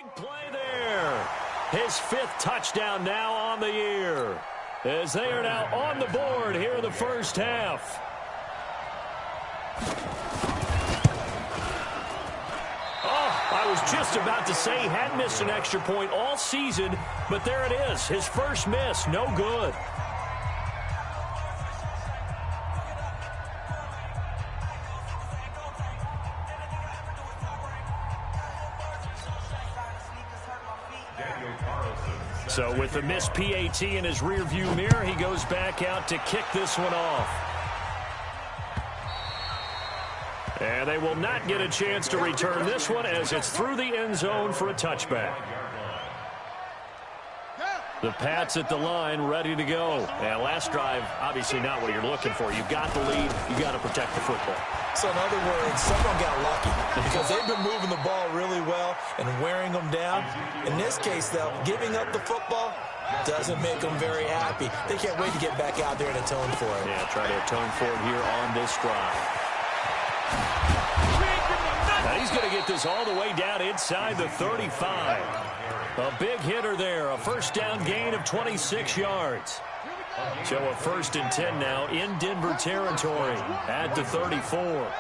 Big play there. His 5th touchdown now on the year, as they are now on the board here in the first half. I was just about to say he hadn't missed an extra point all season, but there it is. His first miss, no good. So with the missed PAT in his rearview mirror, he goes back out to kick this one off. And they will not get a chance to return this one as it's through the end zone for a touchback. The Pats at the line, ready to go. And last drive, obviously not what you're looking for. You've got the lead. You've got to protect the football. So in other words, someone got lucky because they've been moving the ball really well and wearing them down. In this case, though, giving up the football doesn't make them very happy. They can't wait to get back out there and atone for it. Yeah, try to atone for it here on this drive. Now he's going to get this all the way down inside the 35. A big hitter there, a first down gain of 26 yards. So a 1st and 10 now in Denver territory at the 34.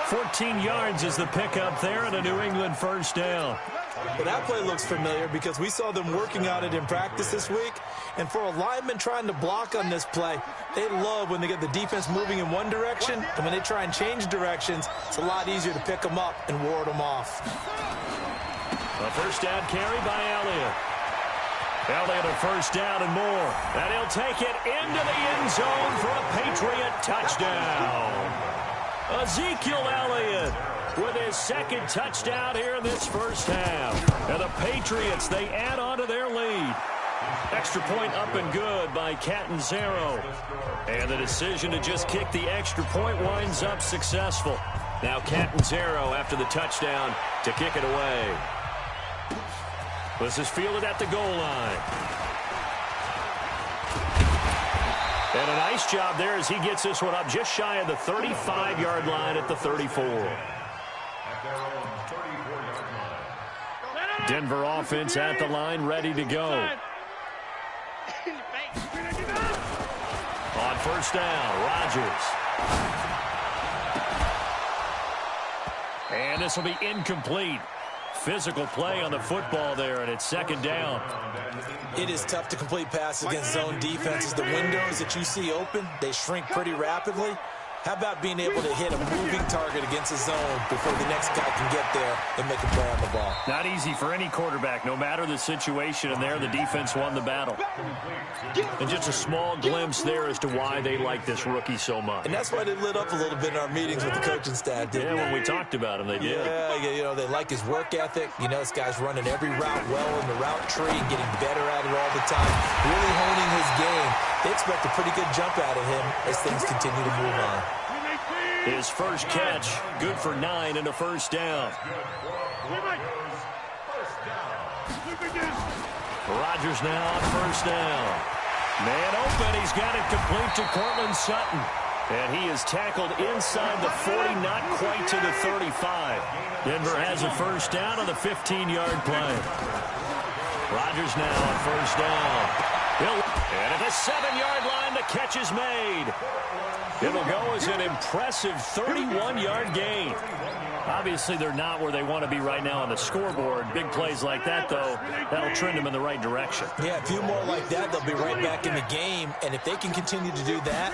14 yards is the pickup there and a New England first down. Well, that play looks familiar because we saw them working on it in practice this week. And for a lineman trying to block on this play, they love when they get the defense moving in one direction. And when they try and change directions, it's a lot easier to pick them up and ward them off. A first down carry by Elliott. Elliott a first down and more. And he'll take it into the end zone for a Patriot touchdown. Ezekiel Elliott with his 2nd touchdown here in this first half. And the Patriots, they add on to their lead. Extra point up and good by Catanzaro. And the decision to just kick the extra point winds up successful. Now Catanzaro after the touchdown to kick it away. This is fielded at the goal line. And a nice job there as he gets this one up just shy of the 35-yard line at the 34. Denver offense at the line, ready to go. On first down, Rodgers. And this will be incomplete. Physical play on the football there, and it's 2nd down. It is tough to complete passes against zone defenses. The windows that you see open, they shrink pretty rapidly. How about being able to hit a moving target against a zone before the next guy can get there and make a play on the ball? Not easy for any quarterback, no matter the situation, and there the defense won the battle. And just a small glimpse there as to why they like this rookie so much. And that's why they lit up a little bit in our meetings with the coaching staff, didn't they? When we talked about him, they did. Yeah, you know, they like his work ethic. You know, this guy's running every route well in the route tree and getting better at it all the time, really honing his game. They expect a pretty good jump out of him as things continue to move on. His first catch, good for 9 and a first down. Rodgers now on first down. Man open, he's got it complete to Cortland Sutton. And he is tackled inside the 40, not quite to the 35. Denver has a first down on the 15-yard play. Rodgers now on first down. And at the 7-yard line, the catch is made. It'll go as an impressive 31-yard gain. Obviously, they're not where they want to be right now on the scoreboard. Big plays like that, though, that'll trend them in the right direction. Yeah, a few more like that, they'll be right back in the game. And if they can continue to do that,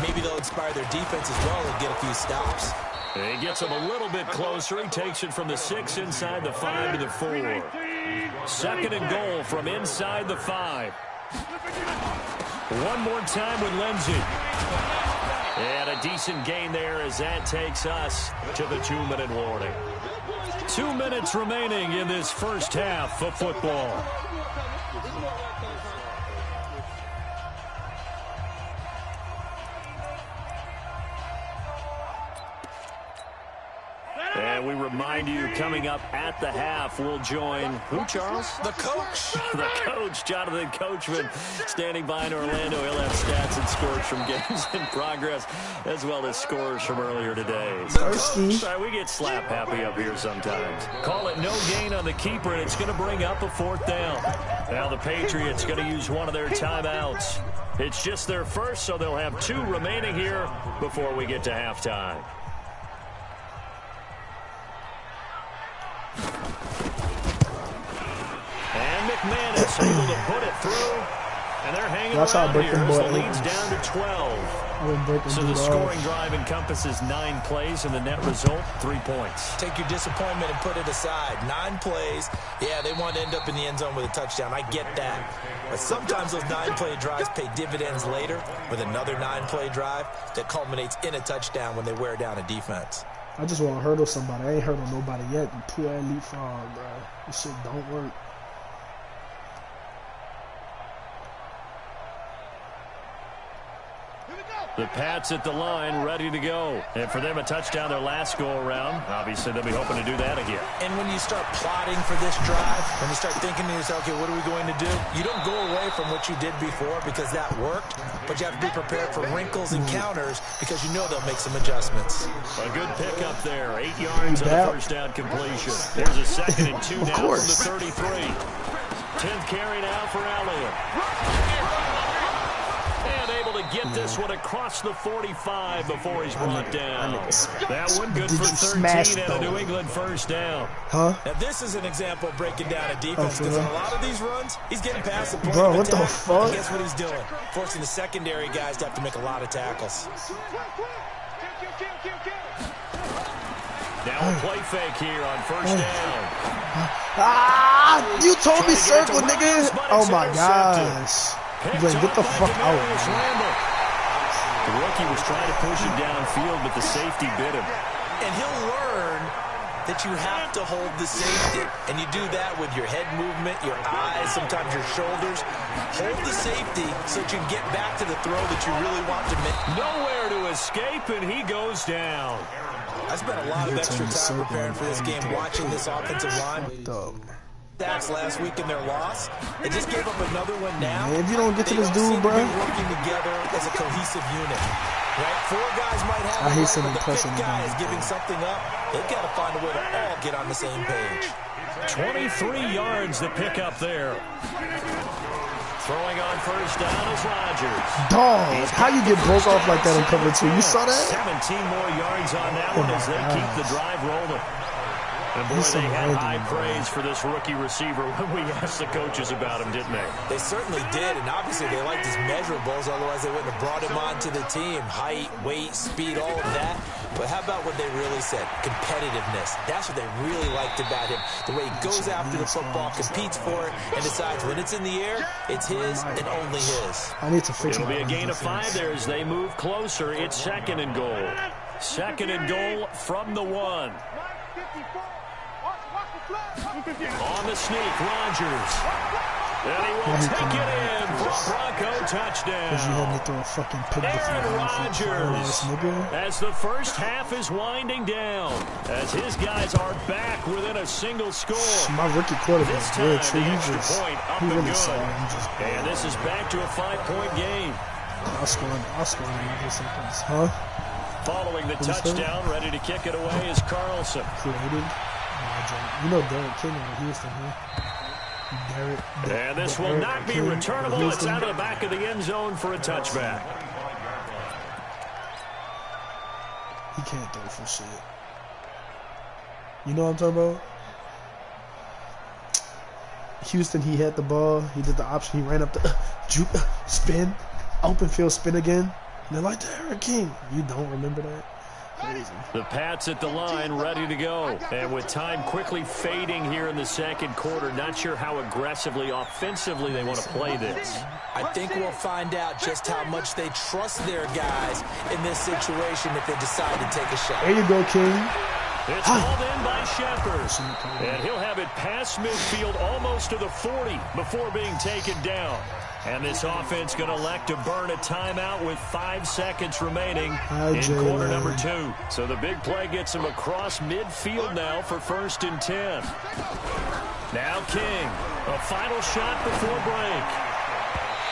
maybe they'll inspire their defense as well and get a few stops. And he gets them a little bit closer. He takes it from the 6 inside the 5 to the 4. 2nd and goal from inside the 5. One more time with Lindsey. And a decent gain there as that takes us to the 2-minute warning. 2 minutes remaining in this first half of football. And And we remind you, coming up at the half, we'll join who, Charles? The coach. The coach, Jonathan Coachman, standing by in Orlando. He'll have stats and scores from games in progress, as well as scores from earlier today. Sorry, we get slap happy up here sometimes. Call it no gain on the keeper, and it's going to bring up a 4th down. Now the Patriots going to use one of their timeouts. It's just their first, so they'll have 2 remaining here before we get to halftime. And McManus able to put it through. And they're hanging around here as the lead's down to 12. So the scoring drive encompasses 9 plays, and the net result, 3 points. Take your disappointment and put it aside. 9 plays. Yeah, they want to end up in the end zone with a touchdown. I get that. But sometimes those 9-play drives pay dividends later with another 9-play drive that culminates in a touchdown when they wear down a defense. I just want to hurdle somebody. I ain't hurdle nobody yet. You pull that leapfrog, bro. This shit don't work. The Pats at the line, ready to go. And for them, a touchdown their last go-around. Obviously, they'll be hoping to do that again. And when you start plotting for this drive, when you start thinking to yourself, okay, what are we going to do? You don't go away from what you did before because that worked, but you have to be prepared for wrinkles and counters because you know they'll make some adjustments. A good pickup there. 8 yards on the first down completion. There's a 2nd and 2 now from the 33. 10th carry now for Elliott. Get this one across the 45 before he's brought down. That one good for 13 and a New England first down. Huh? Now this is an example of breaking down a defense because on a lot of these runs, he's getting past the point Bro, of what attack. the fuck? And guess what he's doing? Forcing the secondary guys to have to make a lot of tackles. Now a play fake here on first down. You told me circle, nigga. Oh my gosh. Glenn, get the fuck out, man. The rookie was trying to push him downfield, but the safety bit him. And he'll learn that you have to hold the safety. And you do that with your head movement, your eyes, sometimes your shoulders. Hold the safety so that you can get back to the throw that you really want to make. Nowhere to escape, and he goes down. I spent a lot of extra time preparing for this game, watching this offensive line. Last week in their loss. They just gave up another one now. Man, if you don't get to this dude, bro. Working together as a cohesive unit. Right? 4 guys might have I hate some but the 5th impression. guy is giving something up. They've got to find a way to all get on the same page. 23 yards to pick up there. Throwing on first down is Rodgers. Dog, how you get broke off like that in cover 2? You saw that? 17 more yards on that one as they keep the drive rolling. And boy, they had high praise for this rookie receiver when we asked the coaches about him, didn't they? They certainly did, and obviously they liked his measurables, otherwise they wouldn't have brought him onto the team. Height, weight, speed, all of that. But how about what they really said? Competitiveness. That's what they really liked about him. The way he goes after the football, competes for it, and decides when it's in the air, it's his and only his. I need to fix it. It'll be a gain of 5 there as they move closer. It's 2nd and goal. 2nd and goal from the 1. On the sneak, Rodgers. And he will take it in for a Bronco touchdown. Because you had me throw a fucking pig Aaron Rodgers, as the first half is winding down, as his guys are back within a single score. My rookie quarterback this is time, good, so the he extra just, point up he and really good. solid. And this is back to a 5-point game. I'll score in another seconds. Huh? Following the touchdown, ready to kick it away is Carlson. Created. You know Derek King out of Houston, huh? And this will not be returnable. It's out of the back of the end zone for a touchback. He can't throw for shit. You know what I'm talking about? Houston, he had the ball. He did the option. He ran up the juke, spin, open field spin again. And they're like, Derek King. You don't remember that? Crazy. The Pats at the line, ready to go. And with time quickly fading here in the second quarter, not sure how aggressively, offensively they want to play this. I think we'll find out just how much they trust their guys in this situation if they decide to take a shot. There you go, King. It's hauled in by Shepard. And he'll have it past midfield almost to the 40 before being taken down. And this offense going to elect to burn a timeout with 5 seconds remaining in quarter number 2. So the big play gets him across midfield now for 1st and 10. Now King, a final shot before break.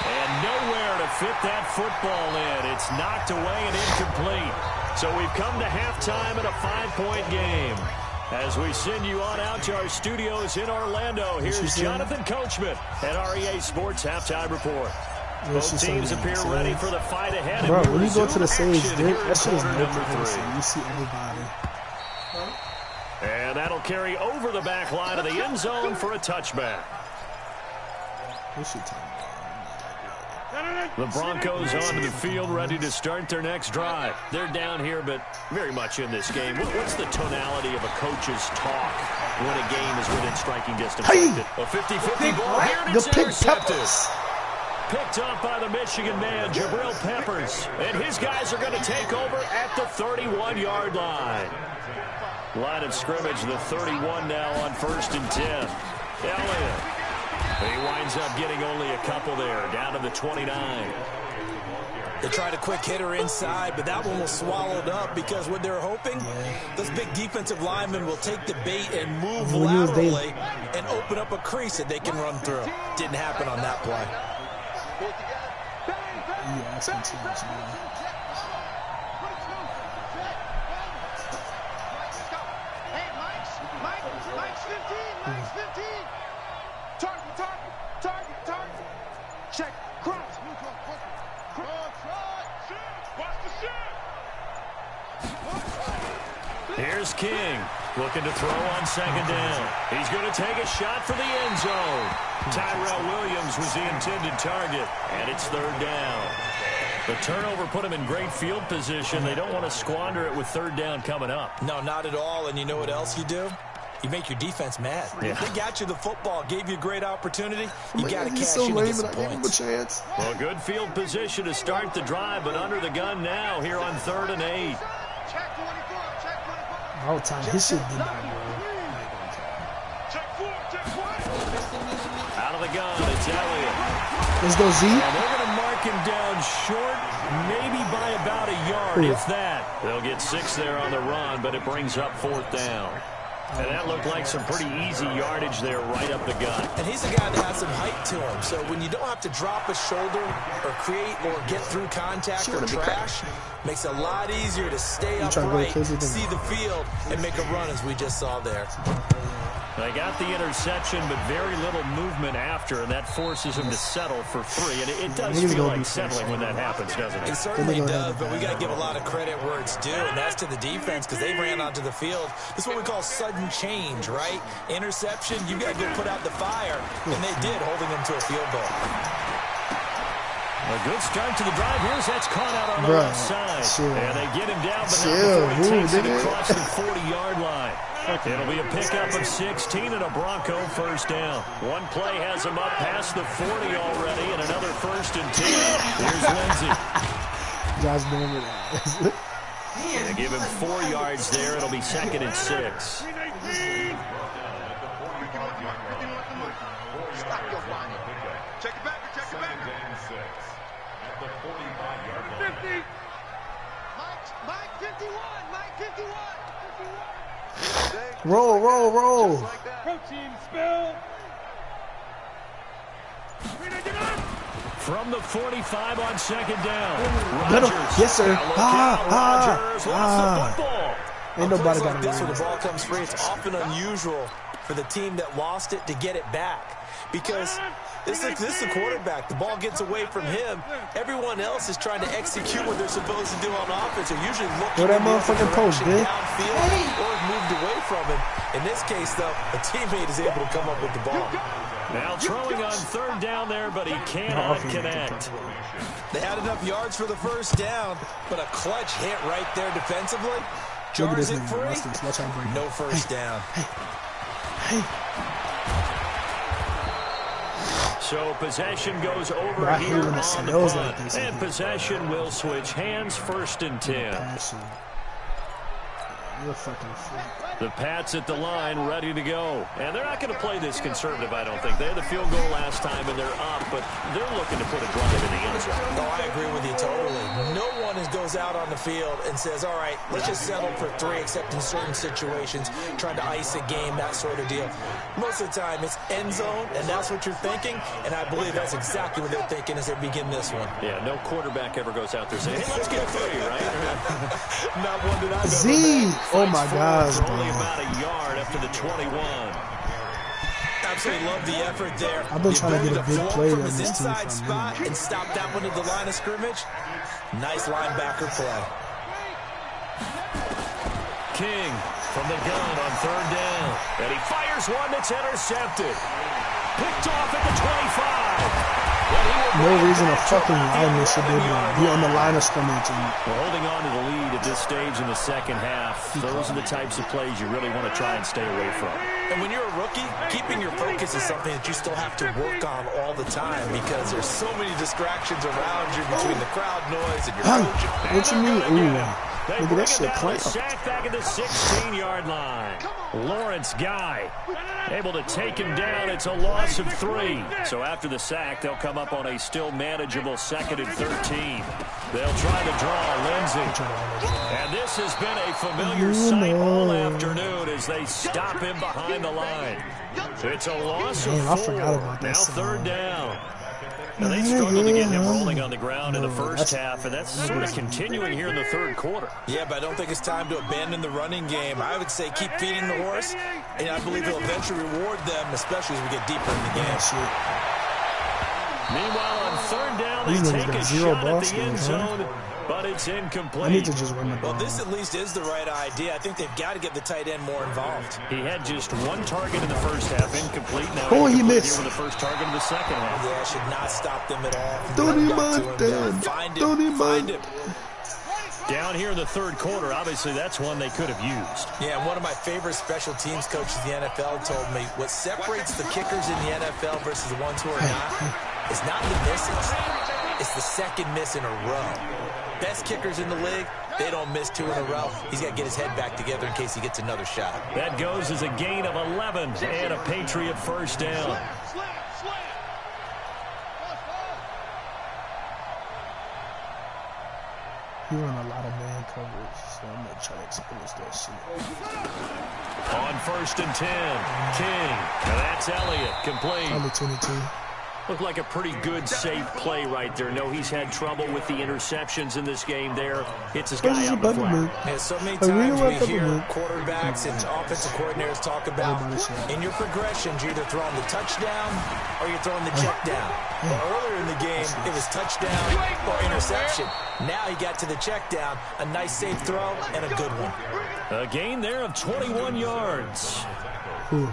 And nowhere to fit that football in. It's knocked away and incomplete. So we've come to halftime in a 5-point game. As we send you on out to our studios in Orlando, here's Jonathan Coachman at REA Sports Halftime Report. Both teams appear ready for the fight ahead. Bro, when you go to the stage, that shit is number 3. You see everybody. And that'll carry over the back line of the end zone for a touchback. The Broncos onto the field, ready to start their next drive. They're down here, but very much in this game. What's the tonality of a coach's talk when a game is within striking distance? Hey! A 50-50 ball here, and it's intercepted. Peppers. Picked up by the Michigan man, Jabril Peppers. And his guys are going to take over at the 31-yard line. Line of scrimmage, the 31 now on 1st and 10. Elliott. He winds up getting only a couple there, down to the 29. They tried a quick hitter inside, but that one was swallowed up because what they're hoping, those big defensive linemen will take the bait and move laterally and open up a crease that they can run through. Didn't happen on that play. Yeah, that's too much, man. Mike's 15. Target. Check. Cross. Watch the shot. Here's King, looking to throw on 2nd down. He's going to take a shot for the end zone. Tyrell Williams was the intended target, and it's 3rd down. The turnover put him in great field position. They don't want to squander it with 3rd down coming up. No, not at all. And you know what else you do? You make your defense mad. Yeah. They got you the football, gave you a great opportunity. You got to cash so in lame, and get some I gave him a points. chance. Well, good field position to start the drive, but under the gun now here on 3rd and 8. Check 24. All time, his shit did not go. Check 4. Out of the gun, it's Elliott. Let's go, Z. And they're going to mark him down short, maybe by about a yard, if that. They'll get 6 there on the run, but it brings up 4th down. And that looked like some pretty easy yardage there right up the gut. And he's a guy that has some height to him. So when you don't have to drop a shoulder or create or get through contact or trash, makes it a lot easier to stay upright, see the field, and make a run as we just saw there. They got the interception, but very little movement after, and that forces him to settle for 3. And it does feel like settling when that happens, doesn't it? It certainly does, but we got to give a lot of credit where it's due, and that's to the defense because they ran onto the field. This is what we call sudden change, right? Interception, you got to go put out the fire, and they did, holding them to a field goal. A good start to the drive. Here's that's caught out on the left side. And they get him down, but not before he takes it across the 40-yard line. It'll be a pickup of 16 and a Bronco 1st down. One play has him up past the 40 already, and another 1st and 10. Here's Lindsey. Josh Norman. They give him 4 yards there. It'll be 2nd and 6. Check it back. At the 45-yard line. 50. Mike 51. Roll. Protein spill. From the 45 on 2nd down. Rogers. Yes, sir. Rogers lost the football. Ain't nobody got like this when the ball comes free. It's often unusual for the team that lost it to get it back because this is the quarterback. The ball gets away from him. Everyone else is trying to execute what they're supposed to do on offense. They're usually looking that motherfucking post, dude. downfield or moved away from him. In this case, though, a teammate is able to come up with the ball. Now throwing on 3rd down there, but he cannot connect. They had enough yards for the 1st down, but a clutch hit right there defensively. Jars it free. No 1st down. Hey. So possession goes over here on the punt. And possession will switch hands, 1st and 10. You're fucking freak. The Pats at the line, ready to go. And they're not going to play this conservative, I don't think. They had the field goal last time, and they're up, but they're looking to put a drive in the end zone. Oh, I agree with you totally. No one goes out on the field and says, all right, let's just settle for 3, except in certain situations, trying to ice a game, that sort of deal. Most of the time, it's end zone, and that's what you're thinking, and I believe that's exactly what they're thinking as they begin this one. Yeah, no quarterback ever goes out there saying, hey, let's get 3, right? Not one that I've Z! ever met. Oh, my gosh, bro. Only about a yard up to the 21. Absolutely love the effort there. I've been trying to get a big play from on his this team inside from spot and stop that one at the line of scrimmage. Nice linebacker play. King from the gun on 3rd down. And he fires one that's intercepted. Picked off at the 25. No reason a fucking lineman should be able to be on the line of scrimmage. We're holding on to the lead at this stage in the second half. Those are the types of plays you really want to try and stay away from. And when you're a rookie, keeping your focus is something that you still have to work on all the time because there's so many distractions around you between the crowd noise and your coach. What you mean? Ooh. They Look at that shit clamp. Sack back at the 16-yard line. Lawrence Guy able to him down. It's a loss of 3. So after the sack, they'll come up on a still manageable 2nd and 13. They'll try to draw Lindsey. And this has been a familiar sight all afternoon as they stop him behind the line. It's a loss of 4. I forgot about that. Now 3rd down. Now, they struggled to get him rolling on the ground in the first half, and that's sort of continuing here in the 3rd quarter. Yeah, but I don't think it's time to abandon the running game. I would say keep feeding the horse, and I believe he'll eventually reward them, especially as we get deeper in the game. Meanwhile, on 3rd down, they take a shot at the end zone, but it's incomplete. I need to just run the ball. Well, this at least is the right idea. I think they've got to get the tight end more involved. He had just 1 target in the first half, incomplete. Now he missed. Here with the first target in the second half. Yeah, should not stop them at all. Don't find him. Down here in the 3rd quarter, obviously that's one they could have used. Yeah, and one of my favorite special teams coaches in the NFL told me what separates the kickers in the NFL versus the ones who are not is not the misses. It's the second miss in a row. Best kickers in the league, they don't miss 2 in a row. He's got to get his head back together in case he gets another shot. That goes as a gain of 11 and a Patriot 1st down. He run a lot of man coverage, so I'm going to try to expose that shit. On 1st and 10, King. And that's Elliott, complete. Only 22. Looked like a pretty good, safe play right there. No, he's had trouble with the interceptions in this game there. Hits his guy out the flat. Yeah, so many times we hear quarterbacks and offensive coordinators talk about in your progressions, you're either throwing the touchdown or you're throwing the check down. Well, earlier in the game, it was touchdown or interception. Now he got to the check down, a nice safe throw, and a good one. A gain there of 21 yards. Ooh.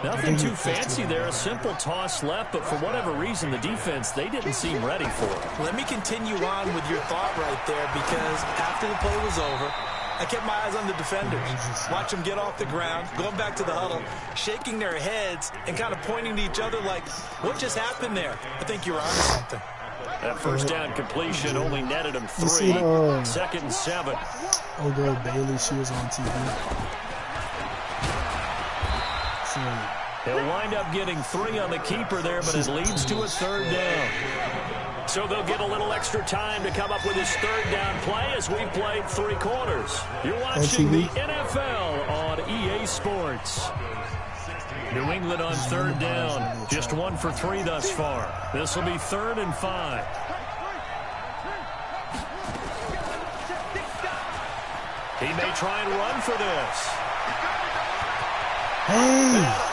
Nothing too fancy there. A simple toss left, but for whatever reason, the defense, they didn't seem ready for it. Let me continue on with your thought right there, because after the play was over, I kept my eyes on the defenders. Watch them get off the ground, going back to the huddle, shaking their heads, and kind of pointing to each other like, what just happened there? I think you're on something. That 1st down completion only netted him 3. 2nd and 7. Oh, girl, Bailey, she was on TV. He'll wind up getting 3 on the keeper there, but it leads to a 3rd down. So they'll get a little extra time to come up with his 3rd down play as we've played 3 quarters. You're watching the NFL on EA Sports. New England on 3rd down. Just 1 for 3 thus far. This will be 3rd and 5. He may try and run for this. Hey!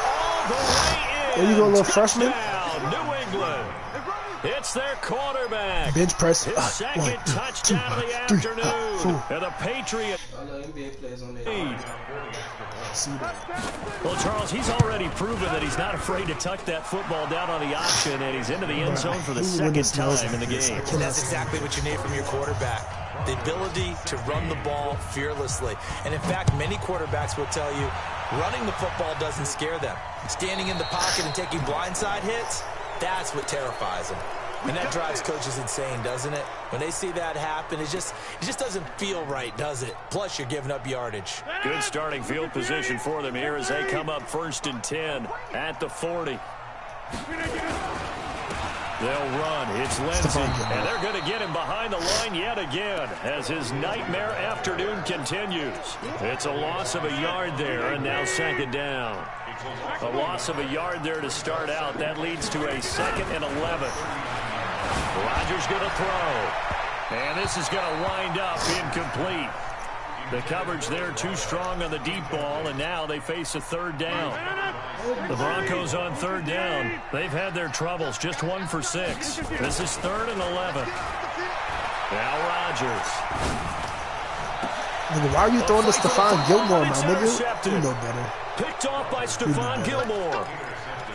There you go, little freshman. New England. It's their quarterback. Bench press. His second touchdown of the afternoon. And the Patriots. Well, Charles, he's already proven that he's not afraid to tuck that football down on the option, and he's into the end zone for the 2nd time in the game. And that's exactly what you need from your quarterback. The ability to run the ball fearlessly. And in fact, many quarterbacks will tell you running the football doesn't scare them. Standing in the pocket and taking blindside hits, that's what terrifies them. And that drives coaches insane, doesn't it? When they see that happen, it just doesn't feel right, does it? Plus, you're giving up yardage. Good starting field position for them here as they come up 1st and 10 at the 40. They'll run. It's Lindsey, and they're going to get him behind the line yet again as his nightmare afternoon continues. It's a loss of a yard there, and now 2nd down. A loss of a yard there to start out. That leads to a 2nd and 11. Rodgers going to throw, and this is going to wind up incomplete. The coverage there too strong on the deep ball, and now they face a 3rd down. The Broncos on 3rd down. They've had their troubles, just 1 for 6. This is 3rd and 11. Now Rodgers. Nigga, why are you throwing to Stephon Gilmore, my nigga? You know better. Picked off by Stephon Gilmore.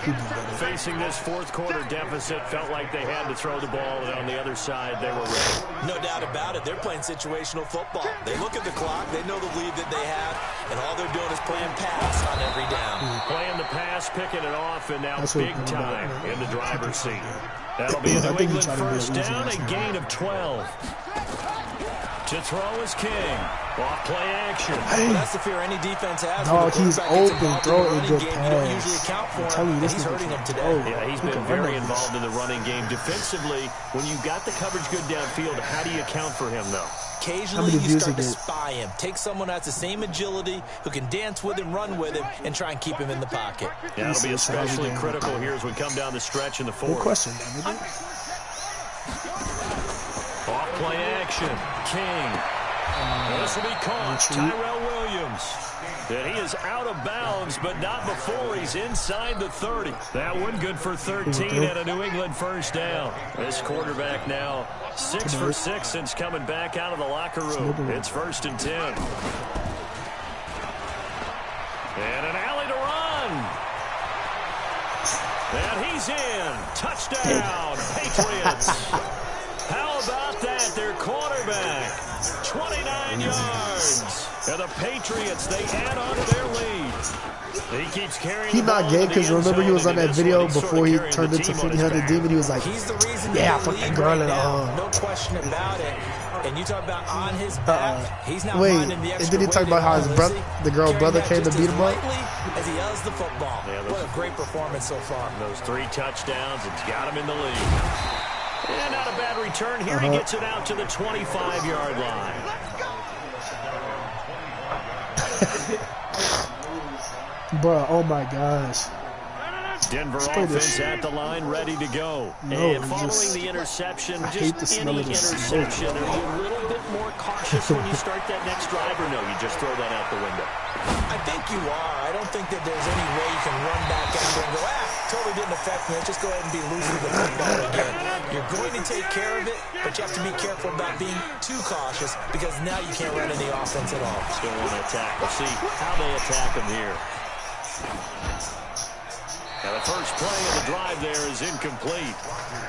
You know better. Facing this 4th quarter deficit, felt like they had to throw the ball, and on the other side, they were ready. No doubt about it. They're playing situational football. They look at the clock. They know the lead that they have, and all they're doing is playing pass on every down. Playing the pass, picking it off, and now big time in the driver's seat. That'll be a I New think England he tried to be first easy down, last a night. gain of 12. To throw is King. Off play action. Well, that's the fear any defense has. Dog, he's open. Throw a good You don't usually pass. account for I'm him, telling you, and this he's nigga hurting can him today. throw. Yeah, he's He been can run very over involved in the running game. Defensively, when you got the coverage good downfield, how do you account for him, though? Occasionally, many you views start to he get? spy him. Take someone who has the same agility, who can dance with him, run with him, and try and keep him in the pocket. Yeah, it'll be He's so especially savvy, critical man. here as we come down the stretch in the Good 4th. question, man. Off play action. King. This will be caught. Tyrell Williams. And he is out of bounds, but not before he's inside the 30. That one good for 13 at a New England first down. This quarterback now 6 for 6 since coming back out of the locker room. It's 1st and 10. And an alley to run. And he's in. Touchdown, Patriots. How about that? Their quarterback, 29 yards. And the Patriots, they add on to their lead. He keeps carrying He the ball not gay into the because end remember he zone, was on and that in this video one, he's before he sorta turned carrying the into team on his 1500 back. Demon. He was like, He's the reason yeah, for fuck that girl and no question about it. And you talk about on his back, he's not wait, minding the and extra then he talked about how his weight brother, at all, the girl carrying brother that came to just beat as him up. lightly as he does the football. Yeah, what a great performance so far. Those 3 touchdowns, it's got him in the lead. And not a bad return here. He gets it out to the 25-yard line. Bruh, oh my gosh. Denver play this offense shit. at the line, ready to go. No, And following just- the interception, I hate the just smell any of this interception, are you a little bit more cautious when you start that next drive, or no, you just throw that out the window? I think you are. I don't think that there's any way you can run back out there and go, totally didn't affect me. Let's just go ahead and be loose with the football again. You're going to take care of it, but you have to be careful about being too cautious because now you can't run any offense at all. Still want to attack. We'll see how they attack him here. Now the first play of the drive there is incomplete.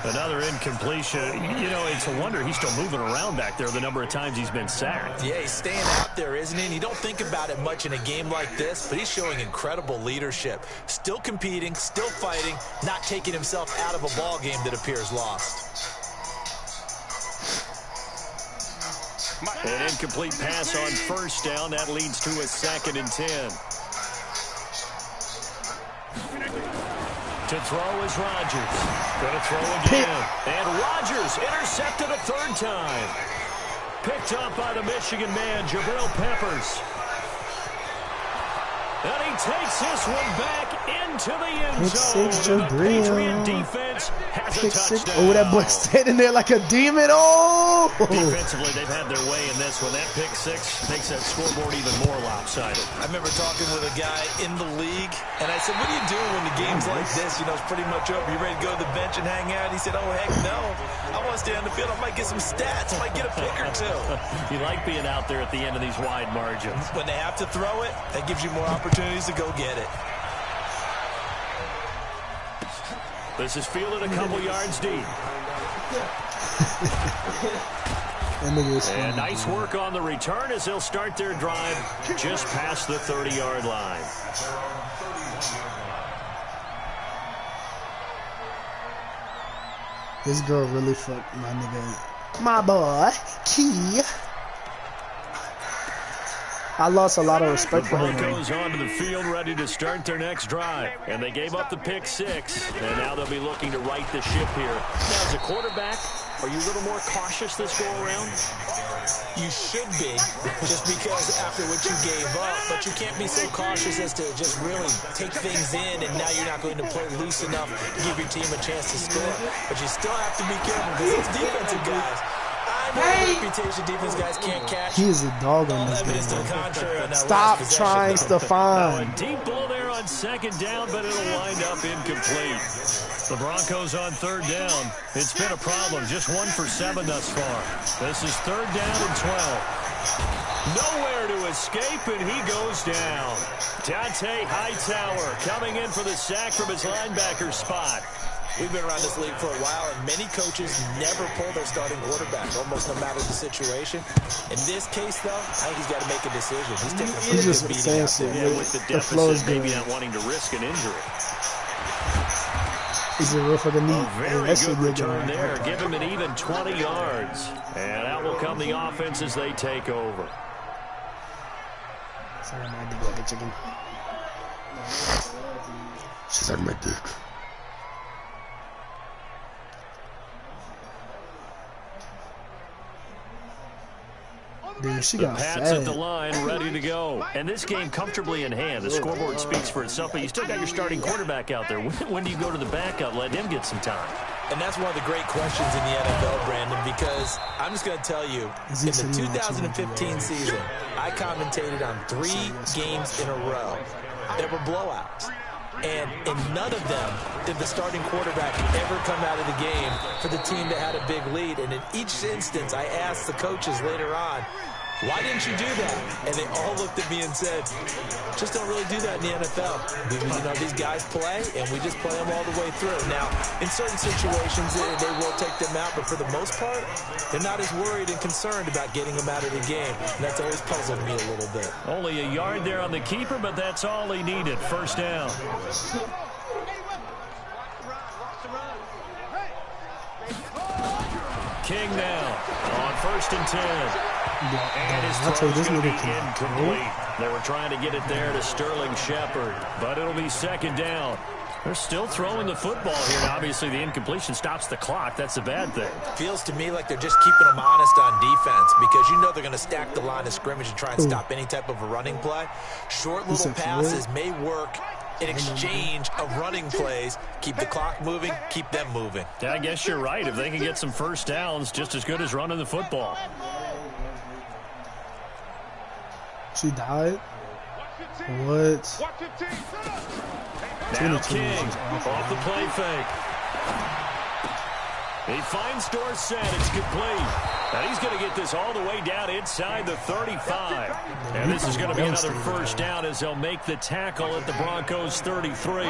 Another incompletion. You know, it's a wonder he's still moving around back there the number of times he's been sacked. Yeah, he's staying out there, isn't he? And you don't think about it much in a game like this, but he's showing incredible leadership. Still competing, still fighting, not taking himself out of a ball game that appears lost. An incomplete pass on first down. That leads to a 2nd and 10. To throw is Rodgers. Going to throw again. And Rodgers intercepted a 3rd time. Picked up by the Michigan man, Jabril Peppers. And he takes this one back into the end zone. Pick 6, And the Jabril. Patriot defense has a Pick 6. touchdown. Oh, that boy standing there like a demon. Oh! Defensively, they've had their way in this one. That pick 6 makes that scoreboard even more lopsided. I remember talking with a guy in the league, and I said, what do you do when the game's like this? You know, it's pretty much over. You ready to go to the bench and hang out? He said, oh, heck no. I want to stay on the field. I might get some stats. I might get a pick or 2. You like being out there at the end of these wide margins. When they have to throw it, that gives you more opportunities to go get it. This is fielded a couple yards deep. And nice work on the return as they'll start their drive just past the 30-yard line. This girl really fucked my nigga. My boy, Key. I lost a lot of respect for her. The Broncos onto the field ready to start their next drive. And they gave up the pick 6. And now they'll be looking to right the ship here. Now, as a quarterback, are you a little more cautious this go-around? You should be, just because after what you gave up. But you can't be so cautious as to just really take things in, and now you're not going to play loose enough to give your team a chance to score. But you still have to be careful because those defensive guys, I know the reputation defense guys can't catch. He is a dog on this game. Stop trying, Stephon. Deep ball there on second down, but it'll wind up incomplete. The Broncos on third down. It's been a problem. Just 1 for 7 thus far. This is third down and 12. Nowhere to escape, and he goes down. Dante Hightower coming in for the sack from his linebacker spot. We've been around this league for a while, and many coaches never pull their starting quarterback, almost no matter the situation. In this case, though, I think he's got to make a decision. He's taking a pretty good beating out there. Yeah, with the deficit, maybe not wanting to risk an injury. He's a real fucking knee. Very good return there. Give him an even 20 yards. And out will come the offense as they take over. Sorry, my dick like a chicken. She's like my dick. Dude, she got Pats at the line, ready to go. And this game comfortably in hand. The scoreboard speaks for itself, but you still got your starting quarterback out there. When do you go to the backup? Let him get some time. And that's one of the great questions in the NFL, Brandon, because I'm just going to tell you, in the 2015 season, I commentated on 3 games in a row that were blowouts. And in none of them did the starting quarterback ever come out of the game for the team that had a big lead. And in each instance, I asked the coaches later on, why didn't you do that? And they all looked at me and said, just don't really do that in the NFL. You know, these guys play, and we just play them all the way through. Now, in certain situations, they will take them out, but for the most part, they're not as worried and concerned about getting them out of the game. And that's always puzzled me a little bit. Only a yard there on the keeper, but that's all he needed. First down. King now on 1st and 10. And his throw's going to be incomplete. They were trying to get it there to Sterling Shepard, but it'll be second down. They're still throwing the football here, and obviously the incompletion stops the clock. That's a bad thing. Feels to me like they're just keeping them honest on defense because you know they're going to stack the line of scrimmage and try and stop any type of a running play. Short little passes may work in exchange of running plays. Keep the clock moving, keep them moving. Yeah, I guess you're right. If they can get some first downs, just as good as running the football. She died? What? Now King off the play fake. He finds Dorsett. It's complete. And he's going to get this all the way down inside the 35. And this is going to be another first down as they'll make the tackle at the Broncos 33.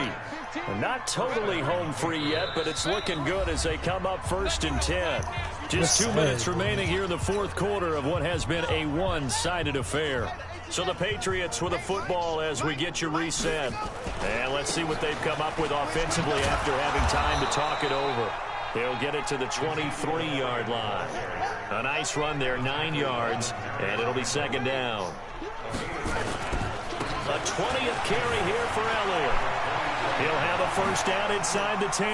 And not totally home free yet, but it's looking good as they come up 1st and 10. Just 2 minutes remaining here in the 4th quarter of what has been a one-sided affair. So the Patriots with a football as we get you reset. And let's see what they've come up with offensively after having time to talk it over. They'll get it to the 23-yard line. A nice run there, 9 yards, and it'll be second down. A 20th carry here for Elliott. He'll have a first down inside the 10.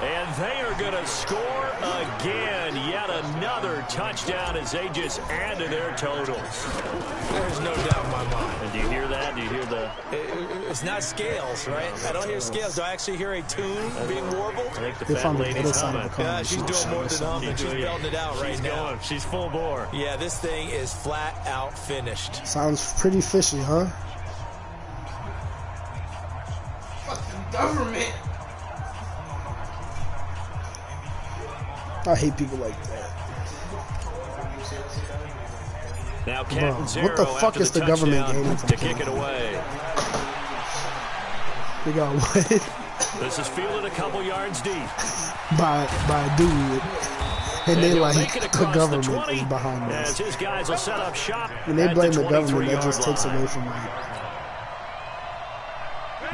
And they are going to score again. Yet another touchdown as they just add to their totals. There's no doubt in my mind. And do you hear that? Do you hear the... It's not scales, right? I don't hear scales. Do I actually hear a tune being warbled? I think the fat lady's humming. Yeah, she's doing more than humming. She's belting it out right now. Going. She's full bore. Yeah, this thing is flat out finished. Sounds pretty fishy, huh? Government. I hate people like that. Now Catanzaro, what the fuck is the government game to kick it away? They got what? This is fielded a couple yards deep by a dude, and they like the government is behind this. As his guys will set up shop. When they blame the government, that just takes away from like.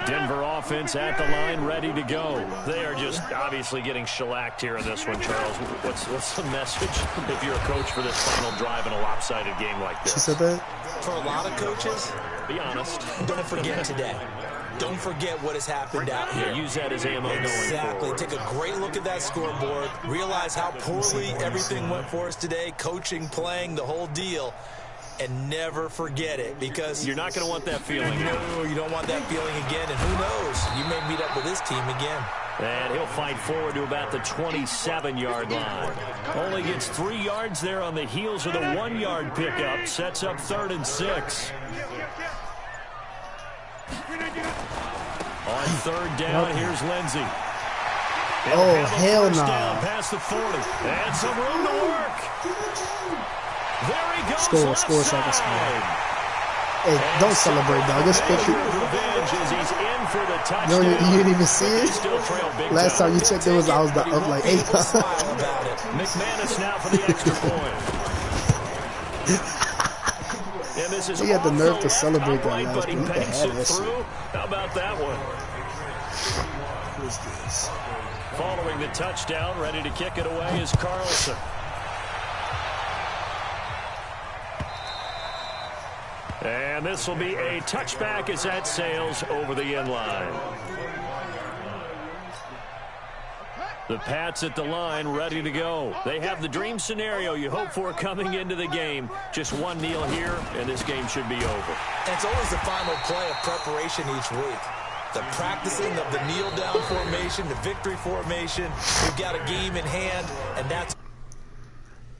Denver offense at the line, ready to go. They are just obviously getting shellacked here in this one, Charles. What's the message if you're a coach for this final drive in a lopsided game like this? She said that? For a lot of coaches, Be honest. don't forget today. Don't forget what has happened out here. Use that as ammo going Exactly. forward. Take a great look at that scoreboard. Realize how poorly everything went for us today. Coaching, playing, the whole deal. And never forget it, because You're not going to want that feeling. no, you don't want that feeling again. And who knows? You may meet up with this team again. And he'll fight forward to about the 27-yard line. Only gets 3 yards there on the heels of the 1-yard pickup. Sets up 3rd and 6. On 3rd down, here's Lindsey. Oh, hell no. Down past the 40. And some room to work. There he goes. Score so I can score. Hey, don't celebrate, dog. It's 50. Revenge as he's in for the touchdown. You didn't even see it? Still trail big Last time you checked, I was up like 8 times. McManus now for the extra point. And this is He had the nerve to celebrate that right, last but he week. banks He it had that shit. through. How about that one? Who's this? Following the touchdown, ready to kick it away is Carlson. And this will be a touchback as that sails over the end line. The Pats at the line, ready to go. They have the dream scenario you hope for coming into the game. Just one kneel here, and this game should be over. And it's always the final play of preparation each week. The practicing of the kneel-down formation, the victory formation. We've got a game in hand, and that's